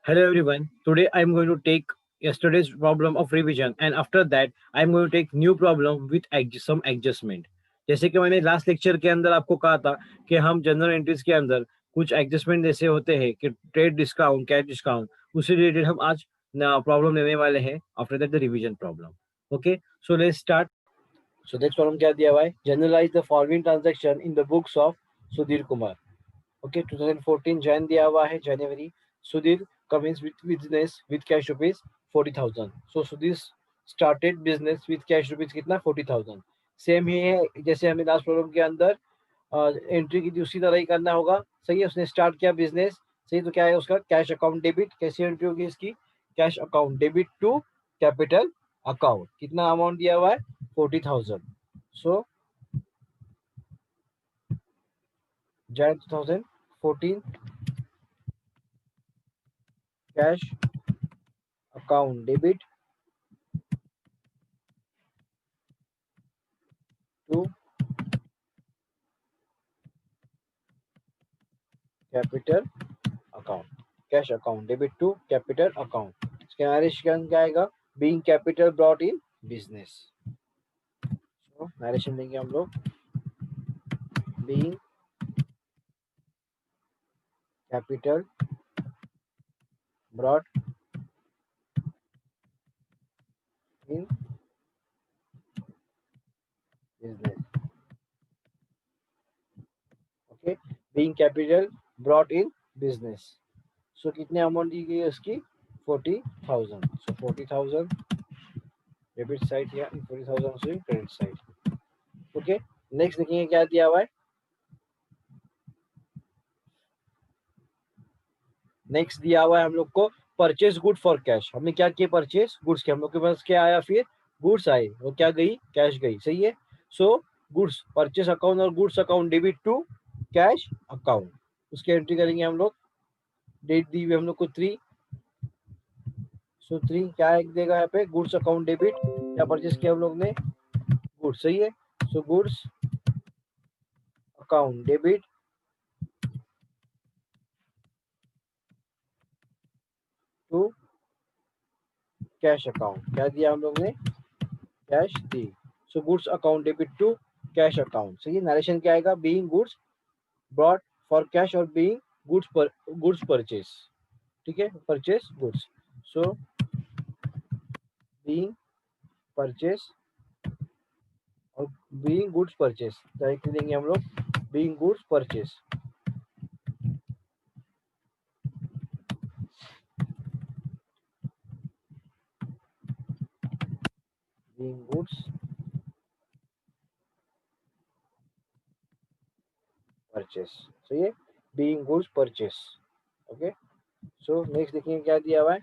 Hello everyone. Today I'm going to take yesterday's problem of revision and after that I'm going to take new problem with some adjustment. जैसे कि मैंने last lecture के अंदर आपको कहा था कि हम जनरल एंट्रीज के अंदर कुछ एडजस्टमेंट ऐसे होते हैं कि ट्रेड डिस्काउंट कैश डिस्काउंट उससे रिलेटेड हम आज प्रॉब्लम लेने वाले हैं after that the revision problem. Okay, so let's start. So next problem क्या दिया हुआ है? Generalise the following transaction in the books of Sudhir Kumar. Okay, 2014 Jan दिया हुआ है जनवरी. Sudhir commenced with business with cash rupees 40,000. So Sudhir started business with cash rupees कितना 40,000. Same ही है जैसे हमें लास्ट प्रॉब्लम के अंदर एंट्री की थी उसी तरह ही करना होगा. सही है, उसने स्टार्ट किया बिजनेस. सही, तो क्या है उसका कैश अकाउंट डेबिट. कैसी एंट्री होगी इसकी? Cash account debit to capital account. कितना अमाउंट दिया हुआ है? 40,000. So Jan 2014 cash account debit to capital account. Cash account debit to capital account. इसके नरेशन क्या आएगा? Being capital brought in business. So narration देंगे हम लोग being capital brought in business. Okay, being capital brought in business. So कितने amount दी गई है उसकी? 40,000. सो 40,000 डेबिट साइड या 40,000 क्रेडिट साइड. ओके, नेक्स्ट देखेंगे क्या दिया हुआ है. नेक्स्ट दिया हुआ है हम लोग को परचेज गुड फॉर कैश. हमने क्या किया? परचेज गुड्स के. हम लोग के पास क्या आया? फिर गुड्स आए. वो क्या गई? कैश गई. सही है. सो गुड्स परचेज अकाउंट और goods account debit to cash account. उसकी एंट्री करेंगे हम लोग. डेट दी हुई हम लोग को 3. सो 3 क्या देगा यहाँ पे? Goods account debit. क्या परचेज किया हम लोग ने? गुड्स. सही है. So goods account debit to cash account. क्या दिया हम लोग ने? कैश दी. So goods account debit to cash account. सही है. नरेशन क्या आएगा? Being goods brought for cash और बीइंग गुड्स परचेज. ठीक है, purchase goods. So being purchase और बीइंग गुड्स परचेज डायरेक्टली देंगे हम लोग being goods purchase. Being goods purchase. सही है, बीइंग गुड्स परचेज. ओके, सो नेक्स्ट देखेंगे क्या दिया हुआ है.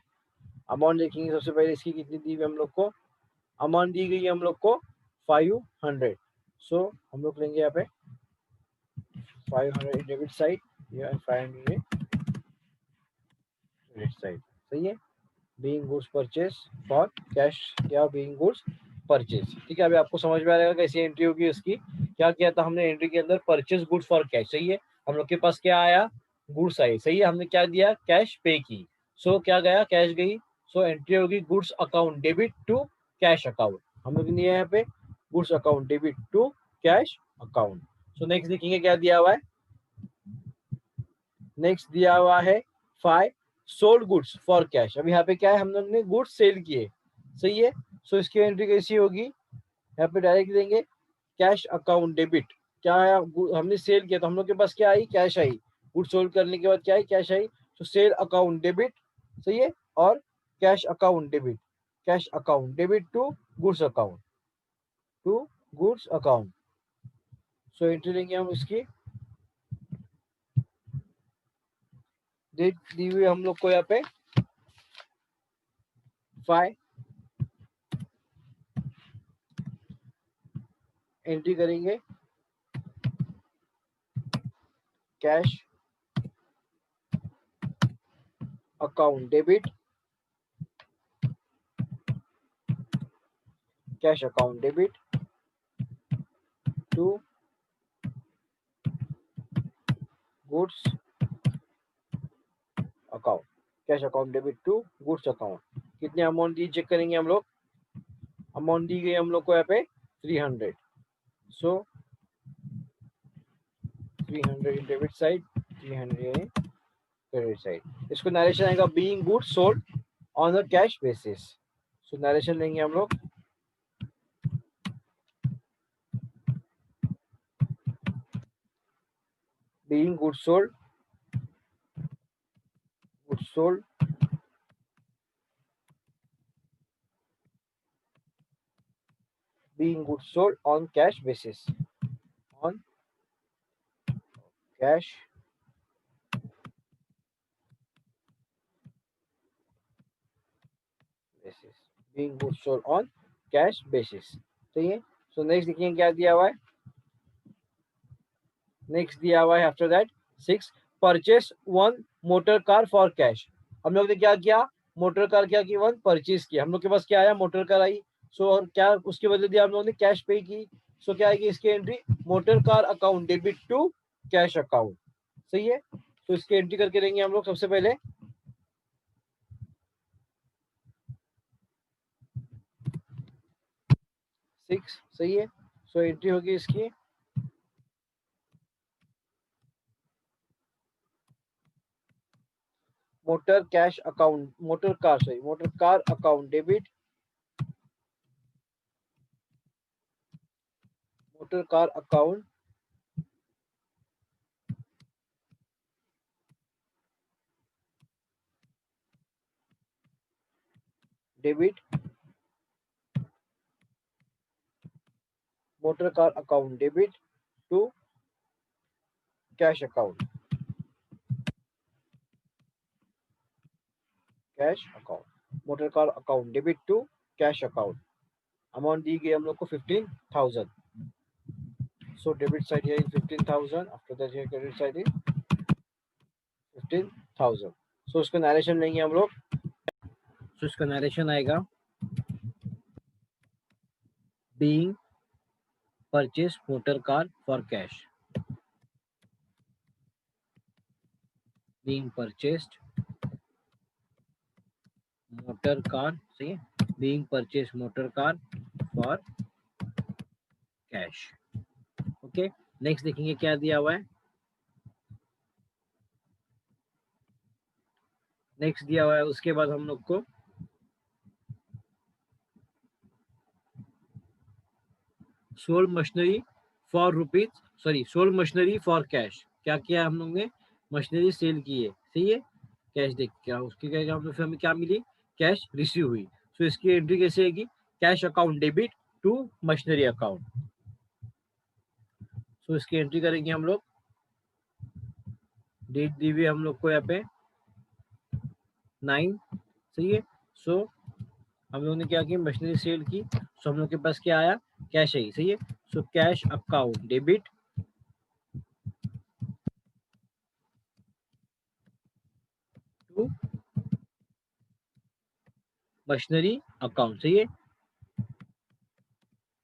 अमाउंट देखेंगे. सबसे पहले इसकी कितनी दी हुई हम लोग को? अमाउंट दी गई है हम लोग को 500. सो हम लोग लेंगे यहाँ पे 500 डेबिट साइड या 500 क्रेडिट साइड. सही है. Being goods purchase for cash या बीइंग गुड्स परचेज. ठीक है, अभी आपको समझ में आ जाएगा कैसी एंट्री होगी उसकी. क्या किया था हमने एंट्री के अंदर? Purchase goods for cash. सही है. हम लोग के पास क्या आया? गुड्स आई. सही है. हमने क्या दिया? कैश पे की. सो क्या गया? कैश गई. सो एंट्री होगी goods account debit to cash account. हम लोग ने यहाँ पे goods account debit to cash account. So next देखेंगे क्या दिया हुआ है. नेक्स्ट दिया हुआ है 5 सोल्ड गुड्स फॉर कैश. अभी यहाँ पे क्या है? हम लोग ने गुड्स सेल किए. सही है. सो इसकी एंट्री कैसी होगी? यहाँ पे डायरेक्ट देंगे कैश अकाउंट डेबिट. क्या आया? हमने सेल किया तो हम लोग के पास क्या आई? Cash I. गुड्स सोल्ड करने के बाद क्या आई? Cash I. तो सेल अकाउंट डेबिट. सही है. और cash account debit. Cash account debit to goods account to goods account. So entry लेंगे हम इसकी. डेट दी हुई हम लोग को यहाँ पे 5. एंट्री करेंगे cash account debit cash account debit to goods account. Cash account debit to goods account. कितने अमाउंट दी चेक करेंगे हम लोग। अमाउंट दी गई हम लोग को यहाँ पे 300। सो 300 in debit side, 300 in credit side. इसको नरेशन आएगा being goods sold on a cash basis. So narration लेंगे हम लोग। Being goods sold, goods sold being goods sold on cash basis, on cash basis, being goods sold on cash basis। सही है। So next देखिए क्या दिया हुआ है। नेक्स्ट दिया हुआ है after that 6 purchase 1 motor car for cash. हम लोग ने क्या किया, मोटर कार क्या की 1 परचेज किया। हम लोग के पास क्या आया, मोटर कार आई। सो और क्या उसके बदले दिया हम लोगों ने, कैश पे की। सो क्या आएगी इसकी entry, motor car account debit to cash account. सही है। तो इसकी एंट्री करके देंगे हम लोग सबसे पहले 6। सही है। सो एंट्री होगी इसकी motor cash account, motor car account debit, motor car account debit, motor car account debit to cash account, cash account, motor car account debit to cash account. Amount दी गई हम लोग को 15,000। So debit side here is 15,000, after that here credit side is 15,000। So इसका narration लेंगे हम लोग। सो इसका नरेशन आएगा being purchase motor car for cash, being purchased motor car, सही है, being purchased motor car for cash। Okay. Next देखेंगे क्या दिया हुआ है। नेक्स्ट दिया हुआ है उसके बाद हम लोग को sold machinery for rupees, sorry sold machinery for cash. क्या किया हम लोग ने, मशीनरी सेल की है। सही है। कैश देख क्या उसकी क्या हम लोग हमें क्या मिली, कैश रिसीव हुई। सो इसकी एंट्री कैसे आएगी, cash account debit to machinery account. So इसकी एंट्री करेंगे हम लोग। डेट दी हुई हम लोग को यहाँ पे 9। सही है। सो हम लोगों ने क्या किया, मशीनरी सेल की। सो हम लोग के पास क्या आया, कैश आई। सही है। So cash account debit to machinery account. सही है,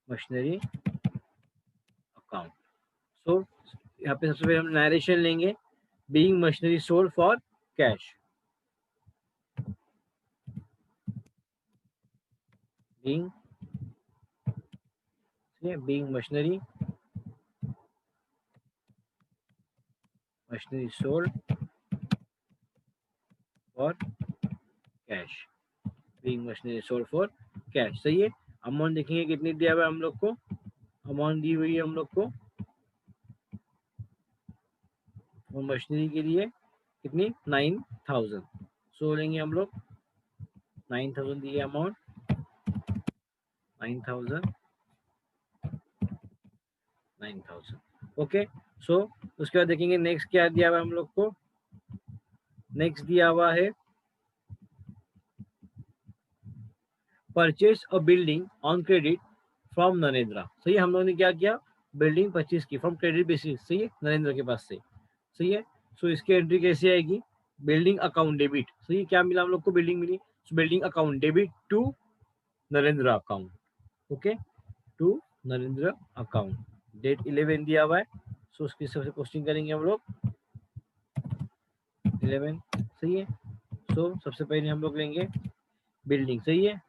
मशीनरी अकाउंट। सो यहाँ पे सबसे पहले हम नरेशन लेंगे, being machinery sold for cash, being machinery sold for cash, being machinery sold for cash. सही है। अमाउंट देखेंगे कितनी दिया हुआ है हम लोग को, अमाउंट दी हुई है हम लोग को और मशीनरी के लिए कितनी 9,000। सो लेंगे हम लोग 9,000 दिए अमाउंट, 9,000, 9,000। ओके। सो उसके बाद देखेंगे नेक्स्ट क्या दिया हुआ है हम लोग को। नेक्स्ट दिया हुआ है purchase a building on credit from Narendra. सही है। हम लोगों ने क्या किया, बिल्डिंग परचेज की फ्रॉम क्रेडिट बेसिस। सही है, नरेंद्र के पास से। सही है। सो इसकी एंट्री कैसे आएगी, बिल्डिंग अकाउंट डेबिट। सही है। क्या मिला हम लोग को, बिल्डिंग मिली। So building account debit to Narendra account. Okay, to Narendra account. Date 11 दिया हुआ है। सो उसकी सबसे पोस्टिंग करेंगे हम लोग 11। सही है। सो सबसे पहले हम लोग लेंगे बिल्डिंग, सही है।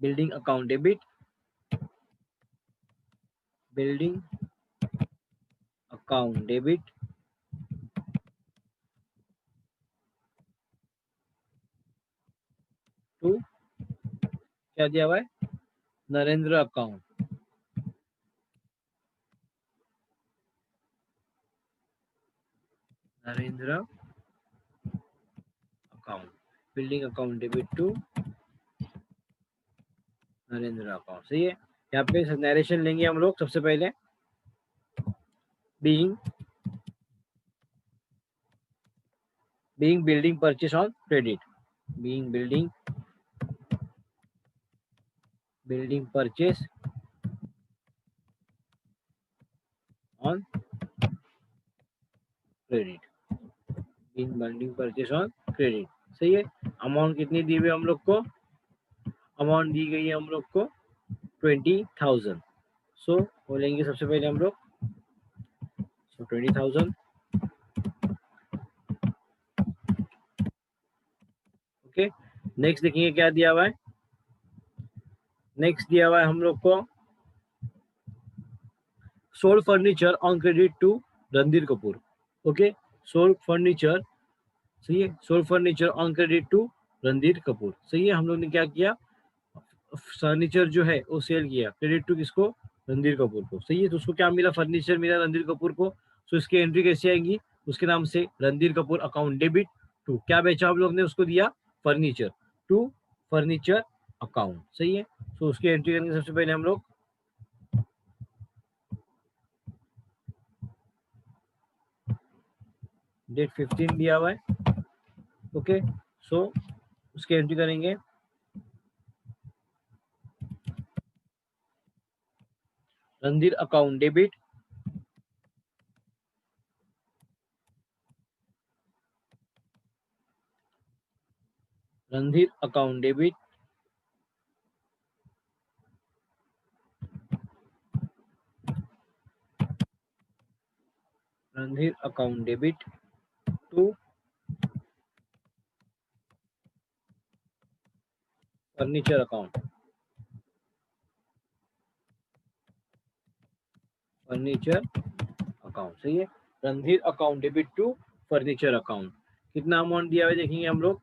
Building account debit, building account debit to, क्या दिया हुआ है, Narendra account, Narendra account, building account debit to Narendra account, सही है। यहाँ पे नरेशन लेंगे हम लोग सबसे पहले, being building purchase on credit, being building purchase on credit, being building purchase on credit, सही है। अमाउंट कितनी दी हुई हम लोग को, अमाउंट दी गई है हम लोग को 20,000। सो बोलेंगे सबसे पहले हम लोग 20,000, ओके। नेक्स्ट देखेंगे क्या दिया हुआ है, नेक्स्ट दिया हुआ है हम लोग को sold furniture on credit to Randhir Kapoor, okay. Sold furniture, सही है, sold furniture on credit to Randhir Kapoor, सही है। हम लोग ने क्या किया, फर्नीचर जो है वो सेल किया, क्रेडिट टू किसको, रणधीर कपूर को, सही है। तो उसको क्या मिला, फर्नीचर मिला रणधीर कपूर को। तो इसकी एंट्री कैसे आएगी, उसके नाम से Randhir Kapoor account debit to, क्या बेचा हम लोग ने, उसको दिया फर्नीचर, टू फर्नीचर अकाउंट, सही है। तो उसकी एंट्री करेंगे सबसे पहले हम लोग, डेट 15 दिया हुआ है, ओके। सो उसकी एंट्री करेंगे, Randhir account debit, Randhir account debit Randhir account debit to furniture account, furniture account, सही है। Randhir account debit to furniture account, कितना अमाउंट दिया हुआ देखेंगे हम लोग,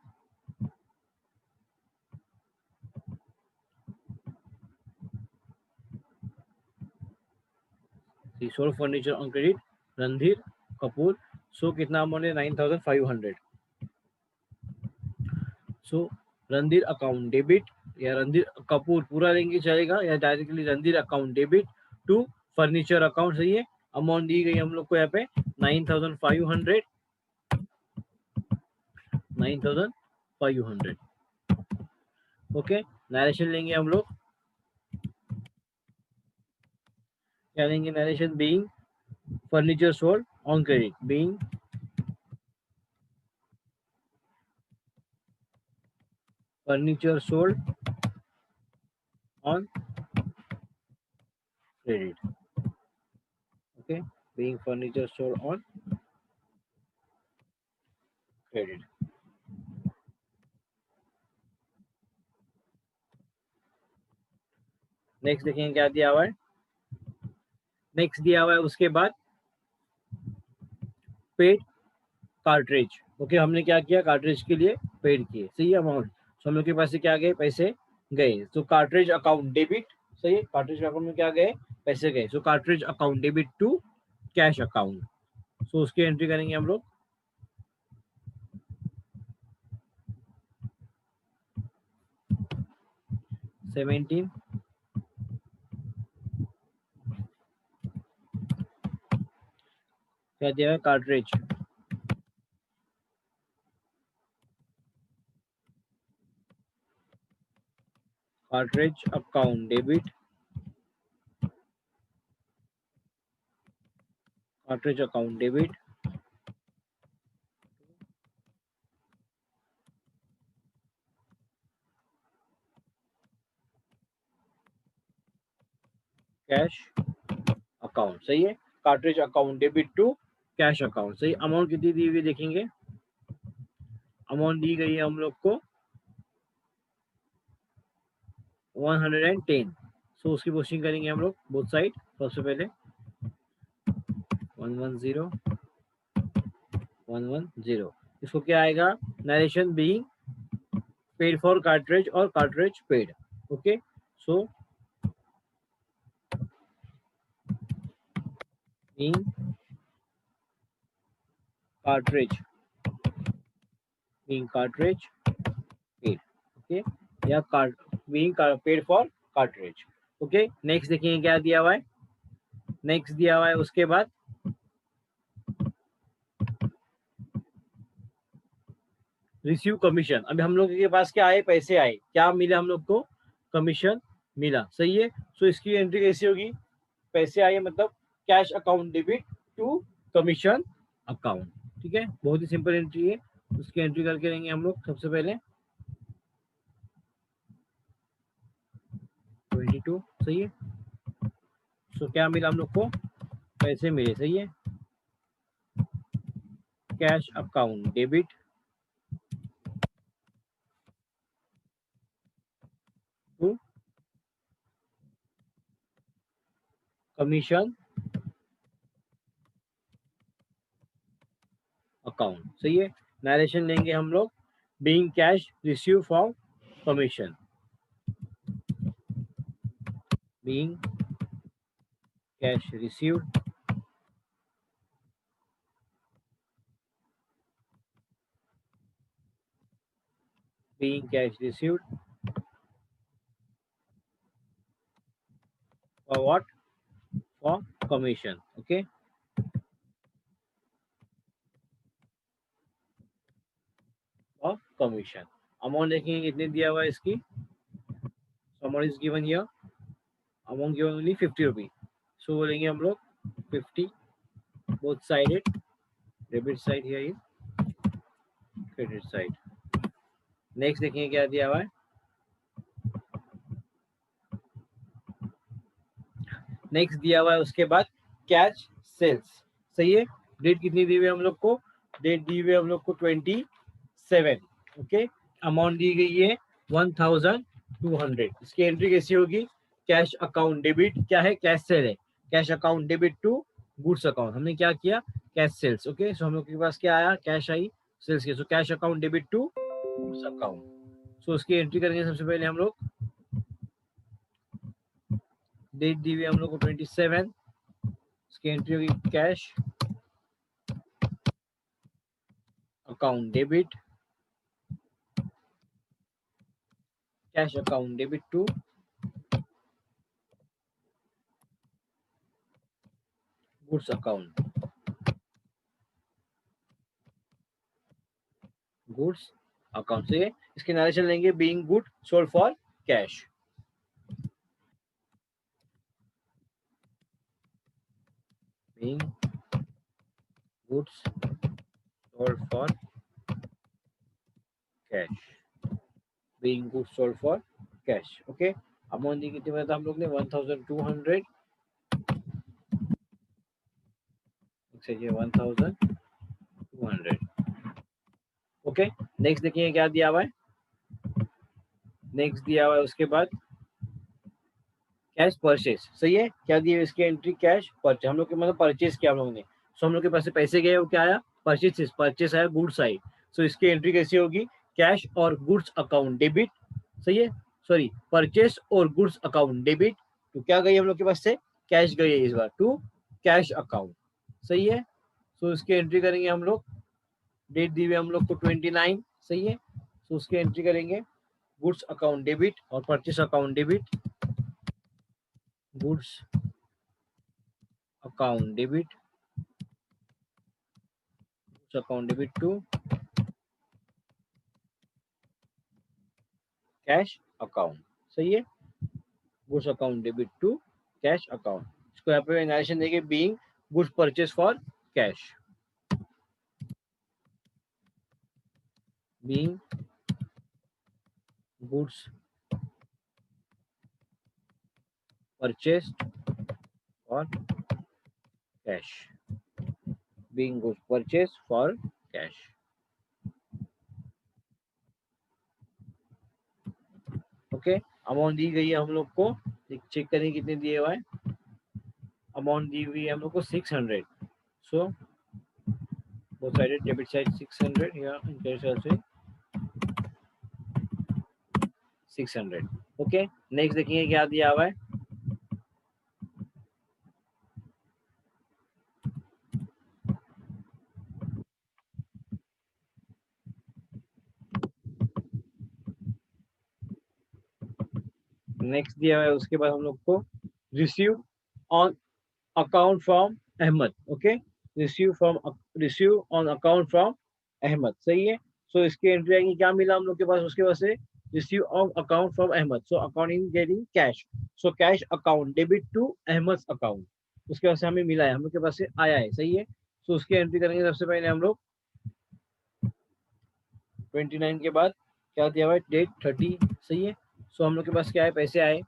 sold furniture on credit Randhir Kapoor, so कितना अमाउंट है, 9,500। सो रणधीर अकाउंट डेबिट, या रणधीर कपूर पूरा लेंगे चलेगा, या directly Randhir account debit to furniture account, सही है। अमाउंट दी गई हम लोग को यहाँ पे 9,500, 9,500, ओके। नरेशन लेंगे हम लोग, क्या लेंगे narration, being furniture sold on credit, being furniture sold on credit, okay, being furniture sold on credit. Next देखेंगे क्या दिया हुआ है, नेक्स्ट दिया हुआ है उसके बाद पेड कार्ट्रिज, ओके। हमने क्या किया, कार्ट्रिज के लिए पेड किए, सही अमाउंट। तो हम लोग के पास से क्या गए, पैसे गए, तो कार्ट्रिज अकाउंट डेबिट, सही है। कार्ट्रिज अकाउंट में क्या गए, पैसे गए, so cartridge account debit to cash account, so उसकी एंट्री करेंगे हम लोग, 17, क्या दिया है, cartridge, cartridge account debit, cartridge account debit cash account, सही है, cartridge account debit to cash account. सही, अमाउंट कितनी दी हुई देखेंगे, अमाउंट दी गई है हम लोग को 110। सो उसकी पोस्टिंग करेंगे हम लोग बोथ साइड। सबसे पहले 110 110, इसको क्या आएगा, narration being paid for cartridge और cartridge paid. Okay, so being cartridge being cartridge paid, okay, या being paid for cartridge। Okay, next देखिए क्या दिया हुआ है, नेक्स्ट दिया हुआ है उसके बाद रिसीव कमीशन। अभी हम लोग के पास क्या आए, पैसे आए, क्या मिला हम लोग को, कमीशन मिला। सही है, सो इसकी एंट्री कैसी होगी, पैसे आए मतलब cash account debit to commission account. ठीक है, बहुत ही सिंपल एंट्री है, उसकी एंट्री करके रहेंगे हम लोग। सबसे पहले 22, सही है, सो क्या मिला हम लोग को, पैसे मिले। सही है, cash account debit to commission account. सही है, नरेशन लेंगे हम लोग, being cash receive from commission, being cash received being cash received for what, for commission। okay, for commission। Amount देखेंगे कितने दिया हुआ है इसकी, amount is given here, amount given only 50 रुपी। सो बोलेंगे हम लोग 50 both sided, debit side here is credit side. Next देखेंगे क्या दिया हुआ है, नेक्स्ट दिया हुआ है उसके बाद कैश सेल्स। सही है, डेट कितनी दी हुई है हम लोग को, डेट दी हुई है हम लोग को 27। ओके, अमाउंट दी गई है 1200। इसकी एंट्री कैसी होगी, कैश अकाउंट डेबिट, क्या है, कैश सेल है, cash account debit to goods account. हमने क्या किया, कैश सेल्स। ओके, सो हम लोग के पास क्या आया, कैश आई, सेल्स के, so cash account debit to goods account. So उसकी एंट्री करेंगे सबसे पहले हम लोग, डेट दी हुई हम लोग को 27, इसकी एंट्री होगी cash account debit, cash account debit to goods account, goods account. से इसके नरेशन लेंगे, being good sold for cash, being goods sold for cash, being goods sold for cash. Okay, amount दी कितनी बताया हम लोग ने, 1200, 1200। ओके, नेक्स्ट देखिए क्या दिया हुआ है, नेक्स्ट दिया हुआ है उसके बाद कैश परचेज। सही है, क्या दी है इसकी एंट्री, कैश परचेज, हम लोग के मतलब परचेज किया हम लोगों ने। सो हम लोग के पास से पैसे गए, वो क्या आया, परचेज, परचेज आया गुड्स आई। सो इसकी एंट्री कैसी होगी, कैश और गुड्स अकाउंट डेबिट। सही है, सॉरी, परचेज और गुड्स अकाउंट डेबिट तो क्या गई हम लोग के पास से, कैश गई है इस बार, टू कैश अकाउंट। सही है, सो इसकी एंट्री करेंगे हम लोग, डेट दी हुई हम लोग को 29। सही है, सो उसकी एंट्री करेंगे, गुड्स अकाउंट डेबिट और purchase account debit, goods account debit, account debit to cash account. सही है, goods account debit to cash account. इसको यहाँ पे नरेशन देंगे, being goods purchase for cash, being goods purchase for cash, being goods purchase for cash. Okay, amount दी गई है हम लोग को, चेक करें कितने दिए हुआ है। अमाउंट दी हुई है हम लोग को 600। सो बोथ साइड डेबिट साइड 600 या क्रेडिट से 600। ओके, नेक्स्ट देखिए क्या दिया हुआ है। नेक्स्ट दिया हुआ है, उसके बाद हम लोग को receive on account from Ahmed. Okay, receive on account from Ahmed, सही है। सो इसकी एंट्री आएगी, क्या मिला हम लोग के पास उसके बाद से, receive on account from Ahmed. So account in getting cash, so cash account debit to Ahmed account, उसके बाद से हमें मिला है, हम लोग के पास से आया है, सही है। सो उसकी एंट्री करेंगे। सबसे पहले हम लोग 29 के बाद क्या दिया हुआ है, डेट 30, सही है। सो हम लोग के पास क्या है, पैसे आए,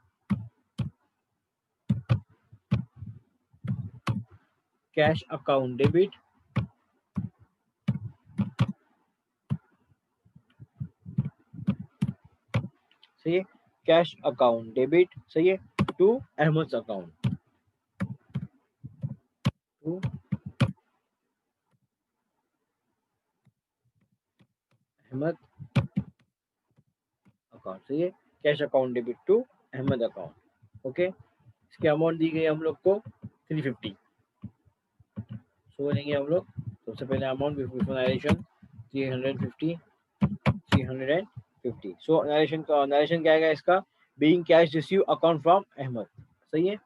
कैश अकाउंट डेबिट सही है, कैश अकाउंट डेबिट सही है to Ahmed account, to Ahmed account, सही है, cash account debit to Ahmed account. Okay, इसकी अमाउंट दी गई हम लोग को 350। सो बोलेंगे हम लोग सबसे पहले amount before narration 350, 350। So narration का नरेशन क्या आएगा इसका, being cash receive account from Ahmed, सही है।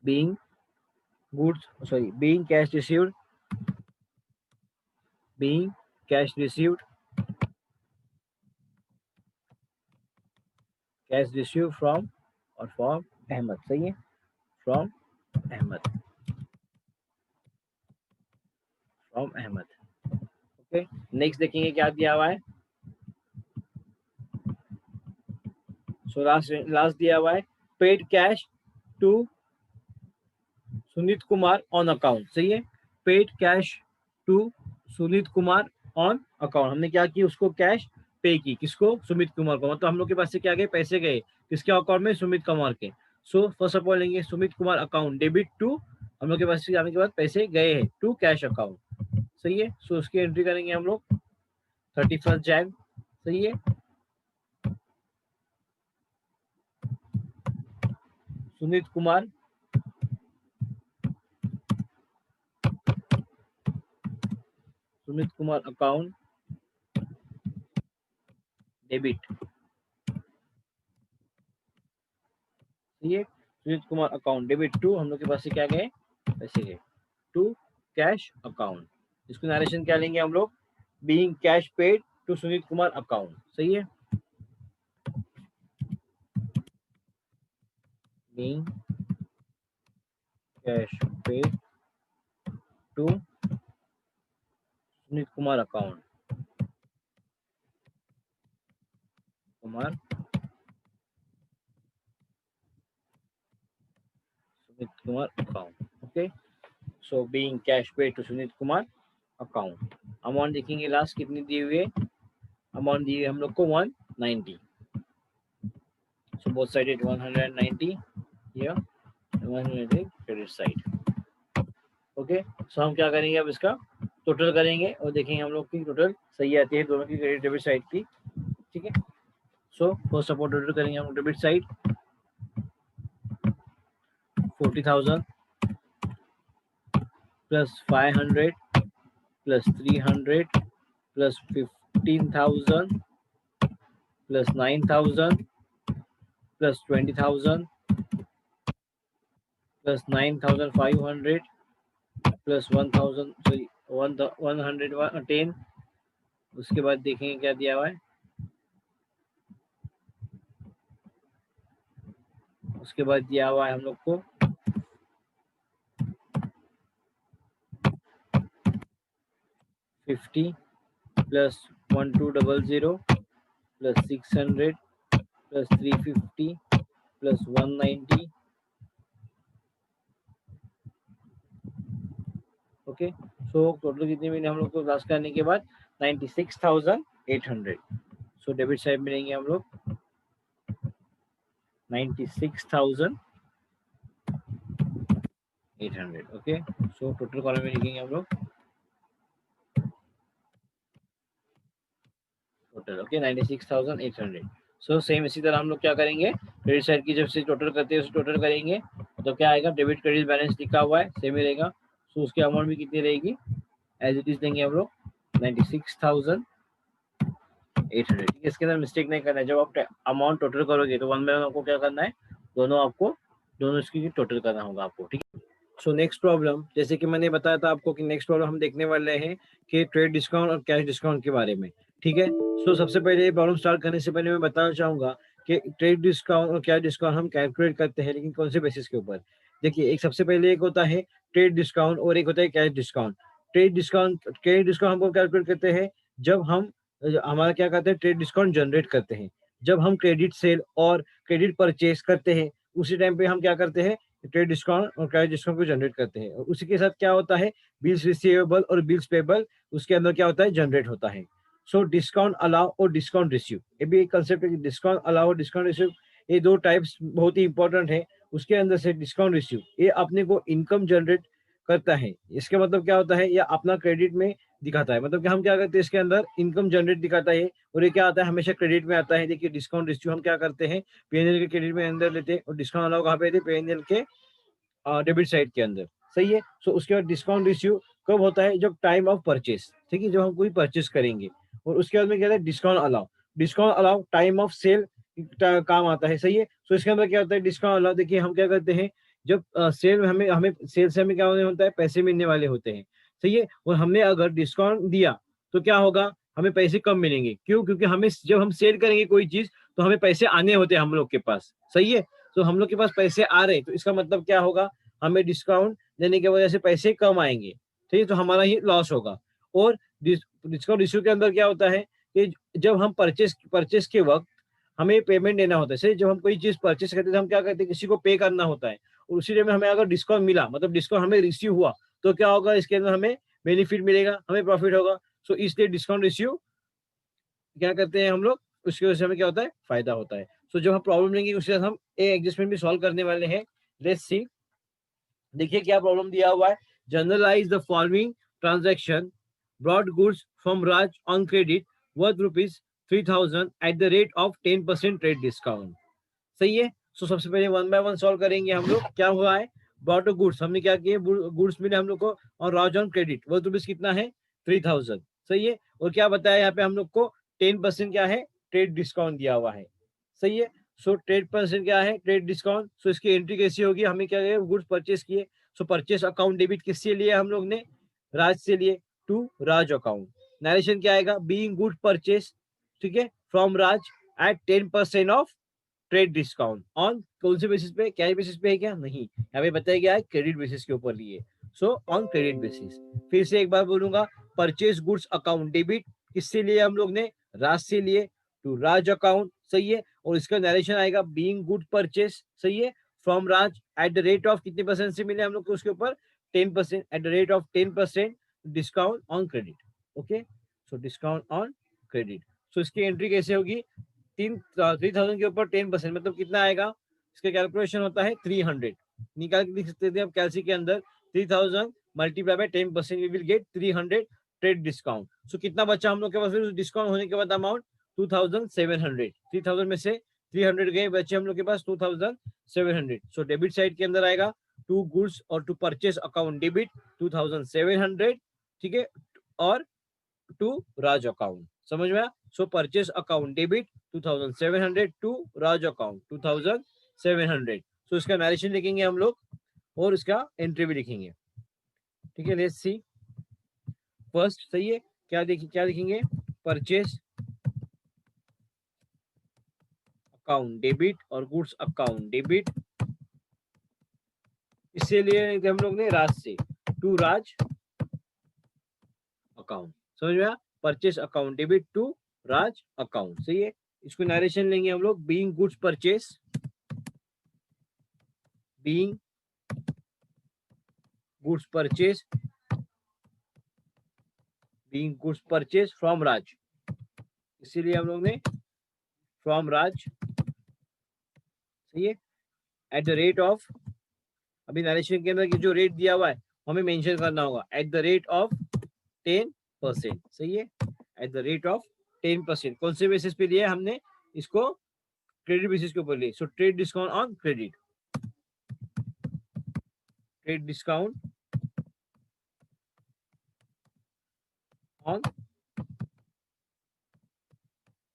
being goods sorry being cash received, being cash received, cash received from और from अहमद, सही है, from Ahmed, from Ahmed. Okay, next देखेंगे क्या दिया हुआ है। सो लास्ट दिया हुआ है, paid cash to Sunit Kumar on account, सही है, paid cash to Sunit Kumar on account. हमने क्या की, उसको कैश पे की, किसको, सुमित कुमार को, मतलब हम लोग के पास से क्या गए, पैसे गए किसके अकाउंट में, सुमित कुमार के। सो फर्स्ट ऑफ ऑल लेंगे Sumit Kumar account debit to, हम लोग के पास से जाने के बाद पैसे गए हैं टू कैश अकाउंट, सही है। सो उसकी एंट्री करेंगे हम लोग 31 जैन, सही है। सुनीत कुमार अकाउंट डेबिट, सही है, Sunit Kumar account debit to, हम लोग के पास से क्या गए, पैसे गए टू कैश अकाउंट। इसको नरेशन क्या लेंगे हम लोग, being cash paid to Sunit Kumar account, सही है, being cash paid to Sunit Kumar account, Kumar Sunit Kumar account. Okay, so being cash paid to Sunit Kumar account. Amount देखेंगे लास्ट कितनी दी हुई है, अमाउंट दी है हम लोग को 190। So both side 190 here, 190 credit side. Okay, so हम क्या करेंगे, अब इसका टोटल करेंगे और देखेंगे हम लोग की टोटल सही आती है दोनों की क्रेडिट डेबिट साइड की, ठीक है। So first of all total करेंगे हम debit side 40,000 plus 500 plus 300 plus 15,000 plus 9,000 plus 20,000 plus 9,500 plus 1,000 sorry 110। उसके बाद देखेंगे क्या दिया हुआ है, उसके बाद दिया हुआ है हम लोग को 50 plus 1200 plus 600 plus 350 plus 190. Okay, so total कितनी मिली हम लोग को क्लास करने के बाद 96,800. सो डेबिट साइड मिलेंगे हम लोग 96,800. ओके, सो टोटल कॉलम में लिखेंगे हम लोग टोटल. ओके, 96,800. सो सेम इसी तरह हम लोग क्या करेंगे, क्रेडिट साइड की जब से टोटल करते हैं उसे टोटल करेंगे तो क्या आएगा, डेबिट क्रेडिट बैलेंस लिखा हुआ है सेम ही रहेगा. सो उसकी अमाउंट भी कितनी रहेगी, एज इट इज देंगे हम लोग 96,800. इसके अंदर मिस्टेक नहीं करना है. जब आप अमाउंट टोटल करोगे तो वन बाय वन आपको क्या करना है, दोनों इसकी टोटल करना होगा आपको. ठीक है. सो नेक्स्ट प्रॉब्लम, जैसे कि मैंने बताया था आपको कि नेक्स्ट प्रॉब्लम हम देखने वाले हैं कि ट्रेड डिस्काउंट और कैश डिस्काउंट के बारे में. ठीक है. सो सबसे पहले ये प्रॉब्लम स्टार्ट करने से पहले मैं बताना चाहूंगा कि ट्रेड डिस्काउंट और कैश डिस्काउंट हम कैलकुलेट करते हैं, लेकिन कौन से बेसिस के ऊपर. देखिए, एक सबसे पहले एक होता है ट्रेड डिस्काउंट और एक होता है कैश डिस्काउंट. कैश डिस्काउंट हमको कैलकुलेट करते हैं जब हम हमारा क्या करते हैं, ट्रेड डिस्काउंट जनरेट करते हैं. जब हम क्रेडिट सेल और क्रेडिट परचेज करते हैं उसी टाइम पे हम क्या करते हैं, ट्रेड डिस्काउंट और कैश डिस्काउंट को जनरेट करते हैं. और उसी के साथ क्या होता है, बिल्स रिसीवेबल और बिल्स पेबल उसके अंदर क्या होता है, जनरेट होता है. सो डिस्काउंट अलाउ और डिस्काउंट रिसीव, ये भी एक कंसेप्ट है कि डिस्काउंट अलाउ और डिस्काउंट रिसीव, ये दो टाइप्स बहुत ही इंपॉर्टेंट है. उसके अंदर से डिस्काउंट रिसीव ये अपने को इनकम जनरेट करता है. इसके मतलब क्या होता है, या अपना क्रेडिट में दिखाता है. मतलब कि हम क्या करते हैं, इसके अंदर इनकम जनरेट दिखाता है और ये क्या आता है, हमेशा क्रेडिट में आता है. देखिए, डिस्काउंट रिसीव हम क्या करते हैं, पीएनएल के क्रेडिट में अंदर लेते हैं और डिस्काउंट अलाउ कहाँ पे थे, पीएनएल के डेबिट साइड के अंदर. सही है. सो उसके बाद डिस्काउंट रिसीव कब होता है, जब टाइम ऑफ परचेस. ठीक है, जब हम कोई परचेस करेंगे. और उसके बाद में क्या है, discount allow time of sale काम आता है. सही है. सो इसके अंदर क्या होता है, डिस्काउंट अलाउ. देखिए, हम क्या करते हैं, जब सेल में हमें हमें सेल से हमें क्या होने होता है, पैसे मिलने वाले होते हैं. सही है. और हमने अगर डिस्काउंट दिया तो क्या होगा, हमें पैसे कम मिलेंगे. क्यों, क्योंकि हमें जब हम सेल करेंगे कोई चीज तो हमें पैसे आने होते हैं हम लोग के पास. सही है. तो हम लोग के पास पैसे आ रहे हैं तो इसका मतलब क्या होगा, हमें डिस्काउंट देने की वजह से पैसे कम आएंगे. ठीक है, तो हमारा ही लॉस होगा. और डिस्काउंट इश्यू के अंदर क्या होता है कि जब हम परचेस के वक्त हमें पेमेंट देना होता है. सही, जब हम कोई चीज परचेस करते हैं तो हम क्या करते हैं, किसी को पे करना होता है. और उसी टाइम में हमें अगर डिस्काउंट मिला, मतलब डिस्काउंट हमें रिसीव हुआ, तो क्या होगा, इसके अंदर हमें बेनिफिट मिलेगा, हमें प्रॉफिट होगा. सो इसलिए डिस्काउंट रिसीव क्या करते हैं हम लोग, उसकी वजह से हमें क्या होता है, फायदा होता है. सो जब हम प्रॉब्लम लेंगे उसके साथ हम ए एडजस्टमेंट भी सॉल्व करने वाले हैं. Let's see. देखिए क्या प्रॉब्लम दिया हुआ है, generalise the following transaction, brought goods from Raj on credit worth ₹3,000 at the rate of 10% trade discount. सही है. सो सबसे पहले वन बाय वन सॉल्व करेंगे हम लोग. क्या हुआ है, ब्रॉड गुड्स हमने क्या किए, गुड्स मिले हम लोग को और राज ऑन क्रेडिट वर्थ रुपीज कितना है, 3,000. सही है. और क्या बताया यहाँ पे हम लोग को, 10% क्या है, ट्रेड डिस्काउंट दिया हुआ है. सही है. सो ट्रेड परसेंट क्या है, ट्रेड डिस्काउंट. सो इसकी एंट्री कैसी होगी, हमें क्या किया, गुड्स परचेस किए. सो परचेस अकाउंट डेबिट किससे लिया हम लोग ने, राज से लिए, टू राज अकाउंट. नरेशन क्या आएगा, बीइंग गुड परचेस. ठीक है, from Raj at 10% of trade discount on, कौन से बेसिस पे, कैश बेसिस पे है क्या, नहीं, यहाँ पे बताया गया है क्रेडिट बेसिस के ऊपर लिए. So on credit basis. फिर से एक बार बोलूंगा, परचेस गुड्स अकाउंट डेबिट किससे लिए हम लोग ने, राज से लिए, टू राज अकाउंट. सही है. और इसका नरेशन आएगा बीइंग गुड परचेस. सही है. From Raj at the rate of कितने परसेंट से मिले हम लोग को उसके ऊपर, 10%, at the rate of 10% discount on credit. Okay, so discount on credit. So इसकी एंट्री कैसे होगी, 3,000 के ऊपर 10% मतलब कितना आएगा, इसका कैलकुलेशन होता है 300. निकाल के लिख सकते थे आप कैलसी के अंदर, 3,000 multiply by 10% we will get 300 trade discount. So कितना बचा हम लोग के पास फिर डिस्काउंट होने के बाद अमाउंट, 2,700. 3,000 में से 300 गए, बचे हम लोग के पास 2,700. सो डेबिट साइड के अंदर आएगा टू गुड्स और टू परचेस अकाउंट डेबिट 2,700. ठीक है. और टू राज अकाउंट. समझ में आया. So purchase account debit 2,700 to Raj account 2,700. So इसका नरेशन लिखेंगे हम लोग और इसका एंट्री भी लिखेंगे. ठीक है, लेट्स सी. फर्स्ट, सही है, क्या लिखेंगे, परचेस अकाउंट डेबिट और गुड्स अकाउंट डेबिट, इससे लिए हम लोग ने राज से, टू राज अकाउंट. समझ में आया. Purchase account debit to Raj account. सही है. इसको नरेशन लेंगे हम लोग, being goods purchase, being goods purchase, being goods purchase from Raj, इसीलिए हम लोग ने फ्रॉम राज, सही है, एट द रेट ऑफ, अभी नरेशन के अंदर जो रेट दिया हुआ है हमें मेंशन करना होगा, एट द रेट ऑफ 10%, सही है, एट द रेट ऑफ 10%। कौन से बेसिस पे लिया हमने इसको, क्रेडिट बेसिस के ऊपर लिए, so trade discount on credit, trade discount on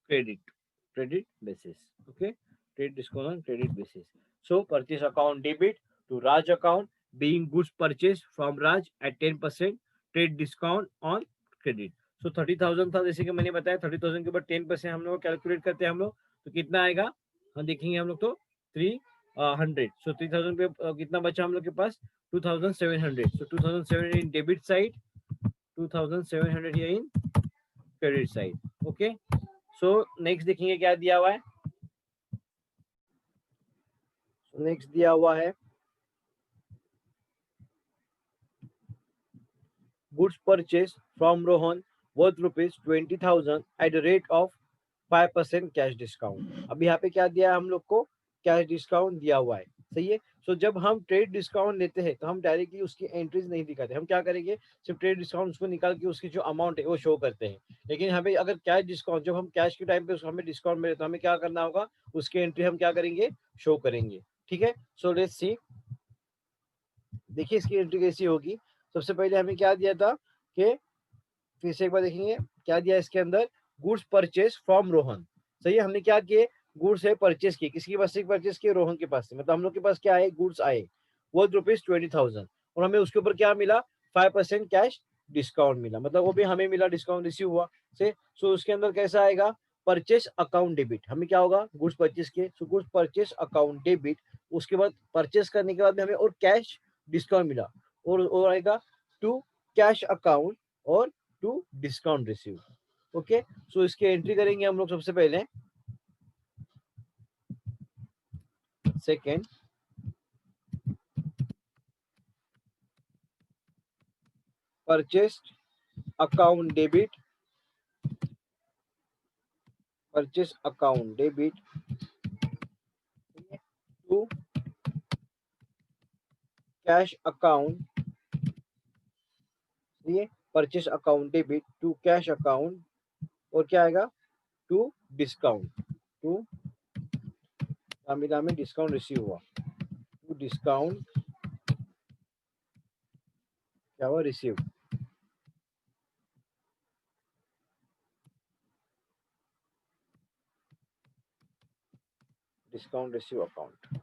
credit basis, okay, trade discount on credit basis. So purchase account debit to Raj account, being goods purchased from Raj at 10% trade discount on credit. So 30,000 था, जैसे कि मैंने बताया 30,000 के ऊपर 10% हम लोग calculate करते हैं हम लोग, तो कितना आएगा हम देखेंगे हम लोग, तो 300, सो 3,000 पे कितना बचा हम लोग के पास, 2,700, so 2,700 in debit side, 2,700 here in credit side, okay. So next देखेंगे क्या दिया हुआ है, नेक्स्ट दिया हुआ है goods purchase from Rohan worth ₹20,000 eight the rate of 5% cash discount. अब यहाँ पे क्या दिया है हम लोग को, कैश डिस्काउंट दिया हुआ है, सही है। सो जब हम ट्रेड डिस्काउंट लेते हैं तो हम डायरेक्टली उसकी एंट्रीज नहीं दिखाते, हम क्या करेंगे, सिर्फ ट्रेड डिस्काउंट उसको निकाल के उसकी जो अमाउंट है वो शो करते हैं। लेकिन हमें अगर कैश डिस्काउंट, जब हम कैश के टाइम पे हमें डिस्काउंट मिले तो हमें क्या करना होगा, उसकी एंट्री हम क्या करेंगे, शो करेंगे, ठीक है। सो लेट्स सी, देखिए इसकी एंट्री कैसी होगी। सबसे पहले हमें क्या दिया था कि, फिर से एक बार देखेंगे क्या दिया इसके अंदर, गुड्स परचेज फ्रॉम रोहन, सही है। हमने क्या किए, गुड्स है परचेज किए, किसके पास से परचेज किए, रोहन के पास से, मतलब हम लोग के पास क्या है, गुड्स आए वो ₹20,000 और हमें उसके ऊपर क्या मिला, 5% कैश डिस्काउंट मिला, मतलब वो भी हमें मिला, डिस्काउंट रिसीव हुआ से। सो उसके अंदर कैसा आएगा, परचेस अकाउंट डेबिट, हमें क्या होगा, गुड्स परचेस किए, so goods purchase account debit, उसके बाद परचेस करने के बाद में हमें और कैश डिस्काउंट मिला, और आएगा टू कैश अकाउंट और to discount receive, okay. So इसकी एंट्री करेंगे हम लोग सबसे पहले, second purchased account debit, purchase account debit to cash account, ये purchase account debit to cash account, और क्या आएगा, टू डिस्काउंट, टू में डिस्काउंट रिसीव हुआ, टू डिस्काउंट क्या हुआ, receive, discount receive account,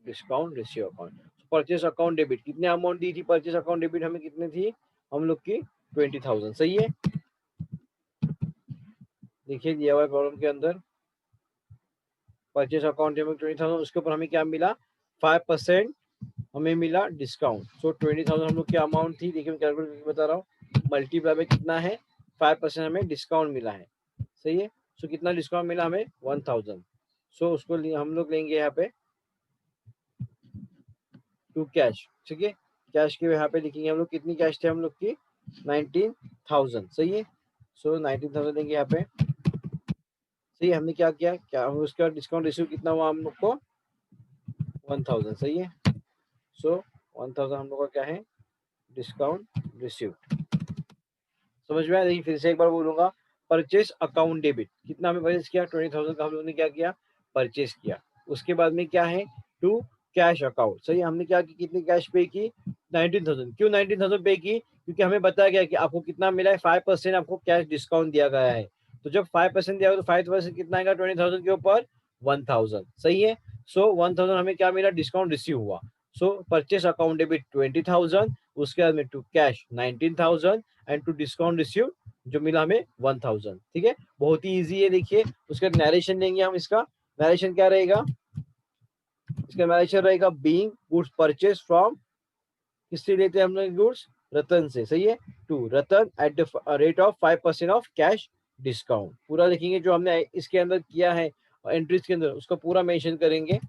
discount receive account. Purchase account debit कितने amount दी थी, परचेस अकाउंट डेबिट हमें कितने थी हम लोग की, 20,000, सही है। देखिए दिया हुआ है प्रॉब्लम के अंदर, परचेस अकाउंट डेबिट 20,000, उसके ऊपर हमें क्या मिला, 5% हमें मिला डिस्काउंट। सो 20,000 हम लोग की अमाउंट थी, देखिए मैं कैलकुलेट करके बता रहा हूँ, मल्टीप्लाई में कितना है, 5% हमें डिस्काउंट मिला है, सही है। सो कितना डिस्काउंट मिला हमें, 1,000। सो उसको हम लोग लेंगे यहाँ पे टू कैश, ठीक है। कैश के यहाँ पे लिखेंगे हम लोग, कितनी कैश थे हम लोग की, 19,000, सही है। सो 19,000 देंगे यहाँ पे, सही है। हमने क्या किया, क्या उसका डिस्काउंट रिसीव कितना हुआ हम लोग को, 1,000, सही है। सो 1,000 हम लोग का क्या है, डिस्काउंट रिसीव, समझ में आया। देखिए फिर से एक बार बोलूंगा, परचेस अकाउंट डेबिट कितना हमें परचेस किया, 20,000 का हम लोगों ने क्या किया, परचेस किया। उसके बाद में क्या है, टू कैश अकाउंट, सही। हमने क्या की, कितनी कैश पे की, 19,000। क्यों 19,000 पे की, क्योंकि हमें बताया गया कि आपको कितना मिला है, 5% आपको कैश डिस्काउंट दिया गया है। तो जब 5% दिया गया तो 5% कितना आएगा 20,000 के ऊपर, 1,000, सही है। सो 1,000 हमें क्या मिला, डिस्काउंट रिसीव हुआ। सो परचेस अकाउंट डेबिट 20,000, उसके बाद में to cash 19,000 and to discount receive जो मिला हमें 1,000, ठीक है। बहुत ही इजी है, देखिए उसका नरेशन लेंगे हम, इसका नरेशन क्या रहेगा, इसका नरेशन रहेगा, बीइंग गुड्स परचेस फ्रॉम, किससे लेते हैं हम लोग गुड्स, रतन से, सही है, to Ratan at the rate of 5% of cash discount पूरा लिखेंगे जो हमने इसके अंदर किया है एंट्रीज के अंदर, उसका पूरा मेंशन करेंगे।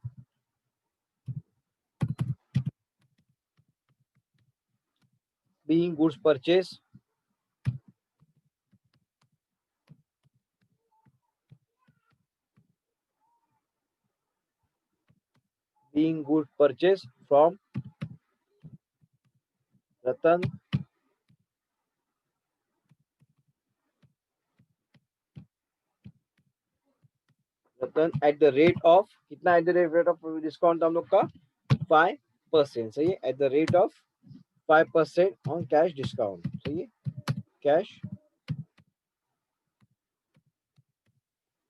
Being goods purchase being good purchase from Ratan at the rate of कितना at the rate of discount हम लोग का 5%, सही है, at the rate of 5% on cash discount, सही है, cash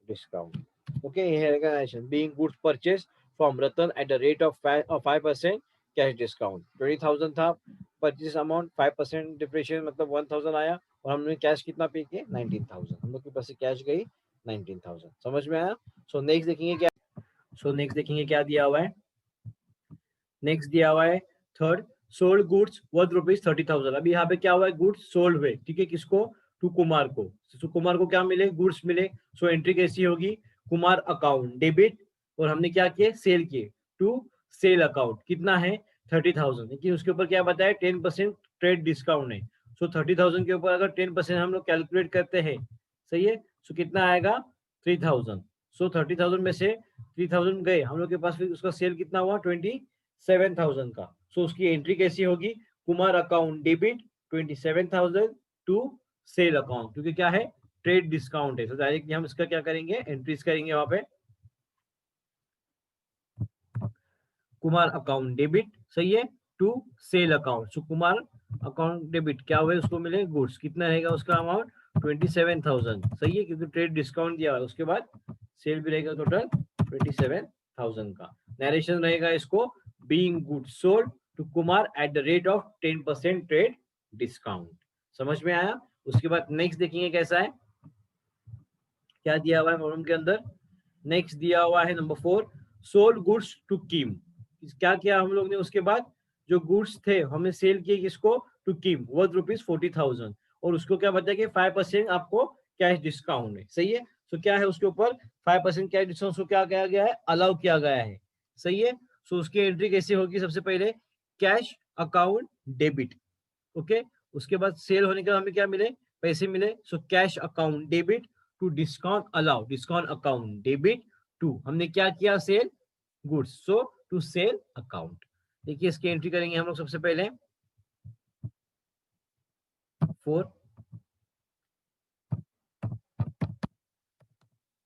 discount. Okay, here again being goods purchased from Ratan at the rate of 5% cash discount. 20,000 था purchase amount, 5% depreciation मतलब 1,000 आया और हमने कैश कितना पे किया 19,000, हम लोग के पास से कैश गई 19,000। समझ में आया? सो नेक्स्ट देखेंगे क्या दिया हुआ है। नेक्स्ट दिया हुआ है थर्ड, सोल्ड गुड्स वर्थ ₹30,000। अभी यहाँ पे क्या हुआ है, गुड्स सोल्ड हुए, ठीक है, किसको, टू कुमार को। तो कुमार को क्या मिले, गुड्स मिले। सो एंट्री कैसी होगी, कुमार अकाउंट डेबिट, और हमने क्या किए, सेल किए टू सेल अकाउंट, कितना है 30,000, लेकिन उसके ऊपर क्या बताया 10% ट्रेड डिस्काउंट है। सो 30,000 के ऊपर अगर 10% हम लोग कैलकुलेट करते हैं, सही है, सो कितना आएगा 3,000। सो 30,000 में से 3,000 गए हम लोग के पास, फिर उसका सेल कितना हुआ 27,000 का। सो उसकी एंट्री कैसी होगी, Kumar account debit 27,000 to sale account, क्योंकि क्या है ट्रेड डिस्काउंट है। तो डायरेक्टली हम इसका क्या करेंगे, एंट्रीज करेंगे वहां पे, कुमार अकाउंट डेबिट, सही है, to sale account. So Kumar account debit क्या हुए, उसको मिले गुड्स, कितना रहेगा उसका अमाउंट 27,000, सही है, क्योंकि ट्रेड डिस्काउंट दिया हुआ है। उसके बाद सेल भी रहेगा टोटल 27,000 का। नरेशन रहेगा इसको, being goods sold to Kumar at the rate of 10% trade discount. समझ में आया? उसके बाद नेक्स्ट देखेंगे कैसा है, क्या दिया हुआ है प्रॉब्लम के अंदर। नेक्स्ट दिया हुआ है नंबर 4, सोल्ड गुड्स टू किम। क्या किया हम लोग ने, उसके बाद जो गुड्स थे हमने सेल किए किसको, टू किम, वर्थ ₹40,000, और उसको क्या बताया कि 5% आपको कैश डिस्काउंट है, सही है। सो क्या है उसके ऊपर 5% कैश डिस्काउंट, सो क्या किया गया है, अलाउ किया गया है, सही है। सो उसकी एंट्री कैसे होगी, सबसे पहले कैश अकाउंट डेबिट, ओके। उसके बाद सेल होने के बाद हमें क्या मिले, पैसे मिले। So cash account debit to discount allow, discount account debit to, हमने क्या किया, sale goods, so to sale account. देखिए इसकी एंट्री करेंगे हम लोग सबसे पहले 4,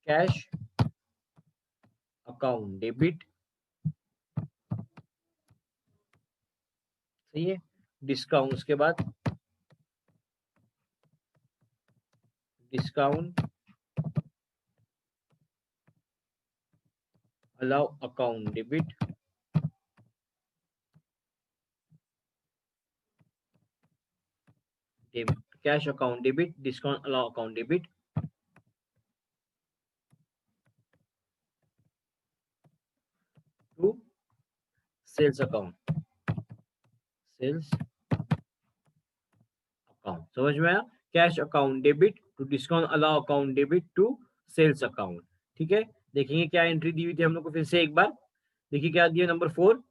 कैश अकाउंट डेबिट, सही है, डिस्काउंट, उसके बाद discount allow account debit, cash account debit, discount allow account debit to sales account, sales account. समझ में आया? Cash account debit to discount allow account debit to sales account, ठीक है। देखेंगे क्या एंट्री दी हुई थी हम लोग को, फिर से एक बार देखिए क्या दिया, नंबर 4,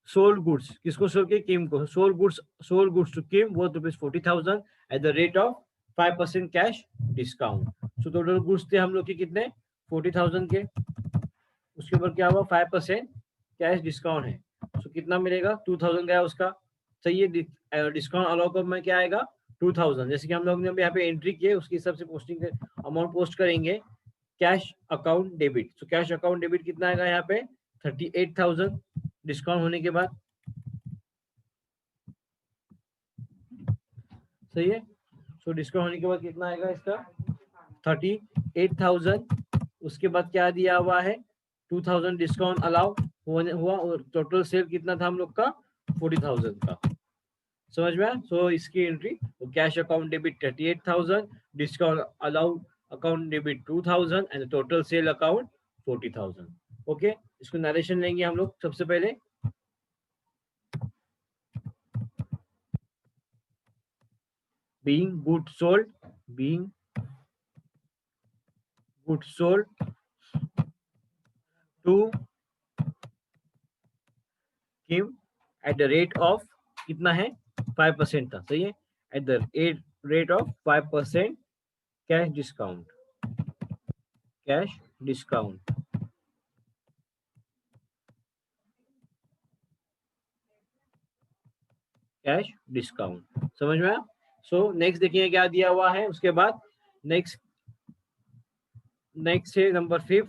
सोल्ड गुड्स, किसको सोल्ड किया, किम को। Sold goods to Kim worth ₹40,000 at the rate of 5% cash discount. So total goods थे हम लोग के कितने, 40,000 के, उसके ऊपर क्या हुआ 5% कैश डिस्काउंट है। सो कितना मिलेगा, 2,000 गया उसका, सही है। डिस्काउंट अलाउ कर में क्या आएगा 2,000, जैसे कि हम लोग ने अभी यहाँ पे एंट्री की है उसके हिसाब से पोस्टिंग अमाउंट पोस्ट करेंगे। कैश अकाउंट डेबिट, सो कैश अकाउंट डेबिट कितना आएगा यहाँ पे 38,000 डिस्काउंट होने के बाद, सही है। सो डिस्काउंट होने के बाद कितना आएगा इसका 38,000। उसके बाद क्या दिया हुआ है 2,000 डिस्काउंट अलाउ हुआ, और टोटल सेल कितना था हम लोग का 40,000 का। समझ में? सो इसकी entry, cash account debit 38,000, discount allow account debit 2,000 and total sale account 40,000। Okay, इसको नरेशन लेंगे हम लोग सबसे पहले। being good sold, being good sold to Kim at the rate of कितना है 5% था, सही है, at the rate of 5% cash discount, cash discount, cash discount, समझ में आया। सो नेक्स्ट देखिए क्या दिया हुआ है, उसके बाद नेक्स्ट है number 5,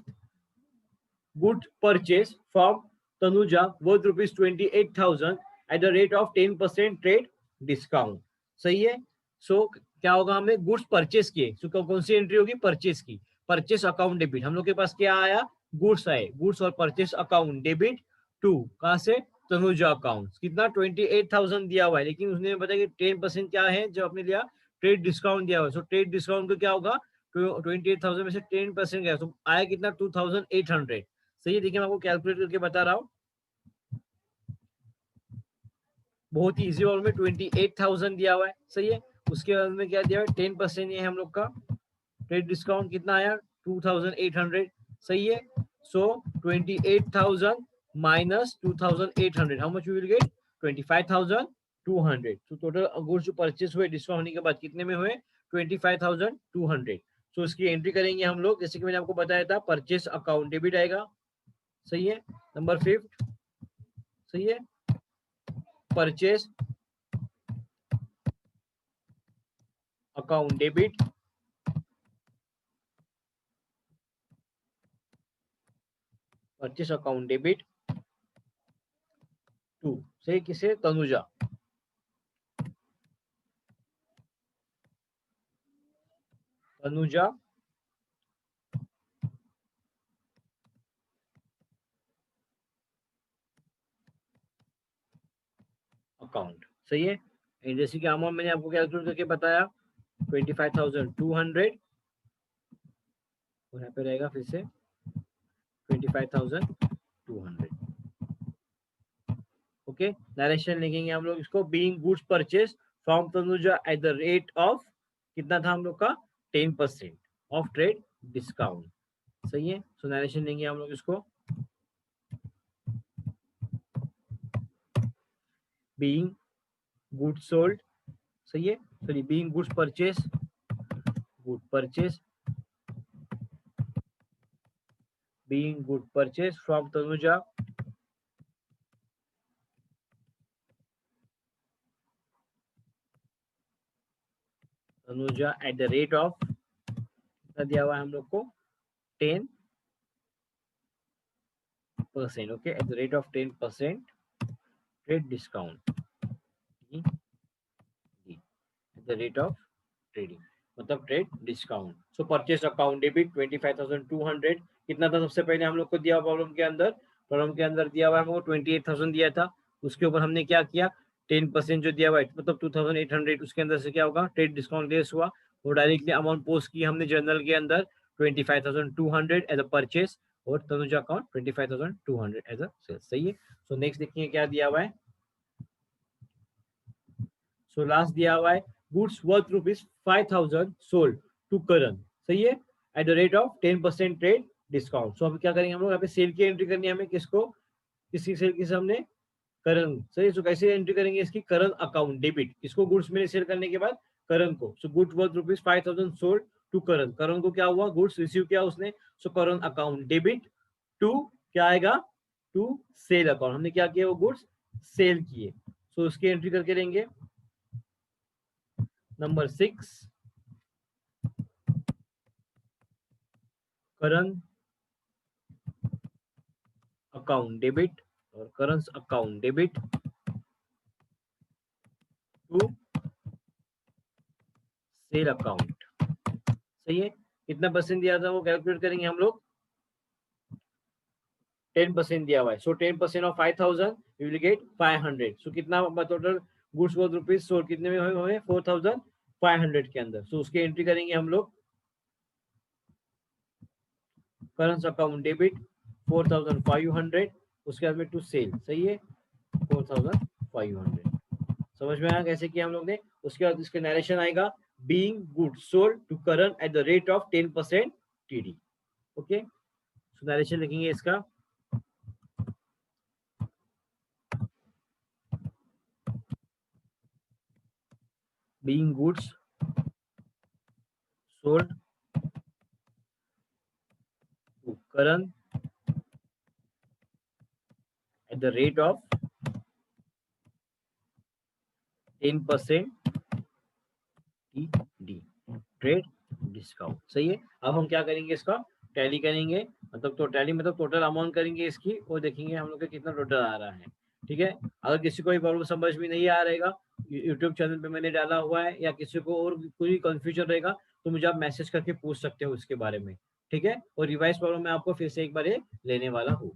good purchase from Tanuja worth ₹28,000 eight the rate of 10% trade discount, सही है। सो क्या होगा, हमने गुड्स परचेस किए, सो कौन सी एंट्री होगी, परचेस की, परचेस अकाउंट डेबिट, हम लोग के पास क्या आया, गुड्स आए, गुड्स और परचेस अकाउंट डेबिट टू कहां से, तनुजा अकाउंट, कितना 28,000 दिया हुआ है, लेकिन उसने बताया कि 10% क्या है जो आपने लिया, ट्रेड डिस्काउंट दिया हुआ है। सो ट्रेड डिस्काउंट को क्या होगा, 28,000 में से 10% गया, तो आया कितना 2,800, सही है। देखिए मैं आपको कैलकुलेट करके बता रहा हूँ, बहुत ही इजी, और में 28,000 दिया हुआ है, सही है। उसके बाद में क्या दिया हुआ है, 10% ये हम लोग का ट्रेड डिस्काउंट कितना आया 2,800, सही है। सो 28,000 minus 2,800, how much we will get 25,200। तो टोटल गुड्स जो परचेस हुए डिस्काउंट होने के बाद कितने में हुए 25,200। सो इसकी एंट्री करेंगे हम लोग, जैसे कि मैंने आपको बताया था, परचेस अकाउंट डेबिट आएगा, सही है, नंबर 5, सही है, purchase account debit, purchase account debit to, सही, किसे, तनुजा, तनुजा अकाउंट, सही है। जैसे कि अमाउंट मैंने आपको कैलकुलेट करके बताया 25,200, और यहाँ पे रहेगा फिर से 25,200, ओके। डायरेक्शन लिखेंगे हम लोग इसको, being goods purchase from Tanuja eight the rate of कितना था हम लोग का 10% ऑफ ट्रेड डिस्काउंट, सही है। सो डायरेक्शन लेंगे हम लोग इसको, बीइंग गुड्स सोल्ड, सही है, sorry being goods purchase, good purchase, being good purchase from Tanuja eight the rate of कितना दिया हुआ है हम लोग को 10%, okay, eight the rate of 10% trade discount, eight the rate of trading, मतलब ट्रेड डिस्काउंट। सो परचेस अकाउंट डेबिट 25,200 कितना था, सबसे पहले हम लोग को दिया प्रॉब्लम के अंदर, दिया हुआ हमको 28,000 दिया था, उसके ऊपर हमने क्या किया 10% जो दिया हुआ है मतलब 2,800, उसके अंदर से क्या होगा ट्रेड डिस्काउंट लेस हुआ, वो डायरेक्टली अमाउंट पोस्ट की हमने जर्नल के अंदर 25,200 एज अ परचेस, और Tanuja account 25,200 as a sales, सही है। सो नेक्स्ट देखिए क्या दिया हुआ है, सो लास्ट दिया हुआ है goods worth ₹5,000 sold to Karan, सही है, at the rate of 10% trade discount. So अभी क्या करेंगे हम लोग, यहाँ पे सेल की एंट्री करनी है हमें, किसको, किसी सेल किस हमने, करण, सही। सो कैसे एंट्री करेंगे इसकी, करण अकाउंट डेबिट, किसको, गुड्स में सेल करने के बाद करण को। So goods worth ₹5,000 sold to Karan, Karan को क्या हुआ, गुड्स रिसीव किया उसने, so Karan account debit to क्या आएगा, टू सेल अकाउंट, हमने क्या किया, वो गुड्स सेल किए, सो उसकी एंट्री करके लेंगे। नंबर 6, करंट अकाउंट डेबिट, और current account debit to sale account, सही है। कितना परसेंट दिया था वो कैलकुलेट करेंगे हम लोग, 10% दिया हुआ है, सो 10% ऑफ 5,000 वी विल गेट 500, सो कितना total goods worth rupees sold कितने में हुए 4,500 के अंदर, सो उसकी एंट्री करेंगे हम लोग, करंट अकाउंट डेबिट 4,500, उसके बाद में टू सेल, सही है, 4,500, समझ में आया कैसे किया हम लोग ने। उसके बाद इसका नरेशन आएगा, being good sold to Karan at the rate of 10% TD, okay, so direction लिखेंगे इसका being goods sold to Karan at the rate of 10% TD, trade discount. सही है। अब हम क्या करेंगे, इसका टैली करेंगे, मतलब तो टैली मतलब टोटल अमाउंट करेंगे इसकी, और देखेंगे हम लोग का कितना टोटल आ रहा है। ठीक है, अगर किसी को भी प्रॉब्लम समझ में नहीं आ रहेगा, यूट्यूब चैनल पे मैंने डाला हुआ है, या किसी को और कोई कंफ्यूजन रहेगा तो मुझे आप मैसेज करके पूछ सकते हो उसके बारे में। ठीक है, और रिवाइज प्रॉब्लम मैं आपको फिर से एक बार ये लेने वाला हूँ।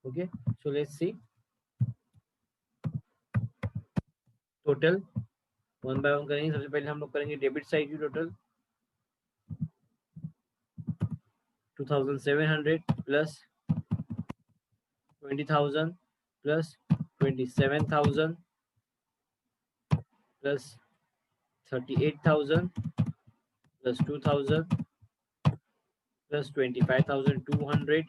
Okay, so let's see total one by one करेंगे। सबसे पहले हम लोग करेंगे डेबिट साइड की total 2700 plus 20,000 plus 27,000 plus 38,000 plus 2,000 plus 25,200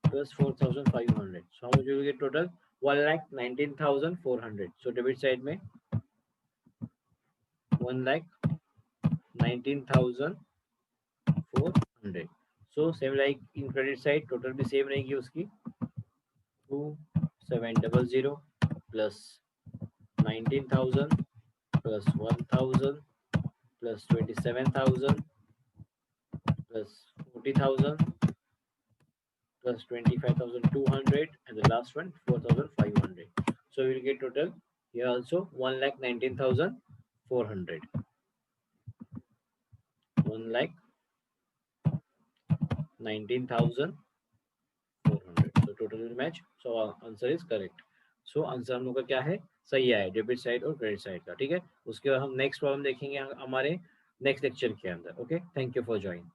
plus 4,500। So how much will we get total? 1,19,400। so debit side में 1,19,400। so same like in credit side total भी same रहेगी उसकी 2,700 plus 19,000 plus 1,000 plus 27,000 plus 40,000 plus 25,200 and the last one 4,500। so we will get total here also 1,19,400, 1,19,400। so total will match, so our answer is correct। so answer हम लोग का क्या है, सही है, डेबिट साइड और क्रेडिट साइड का। ठीक है, उसके बाद हम नेक्स्ट प्रॉब्लम देखेंगे हमारे नेक्स्ट लेक्चर के अंदर। Okay, thank you for join.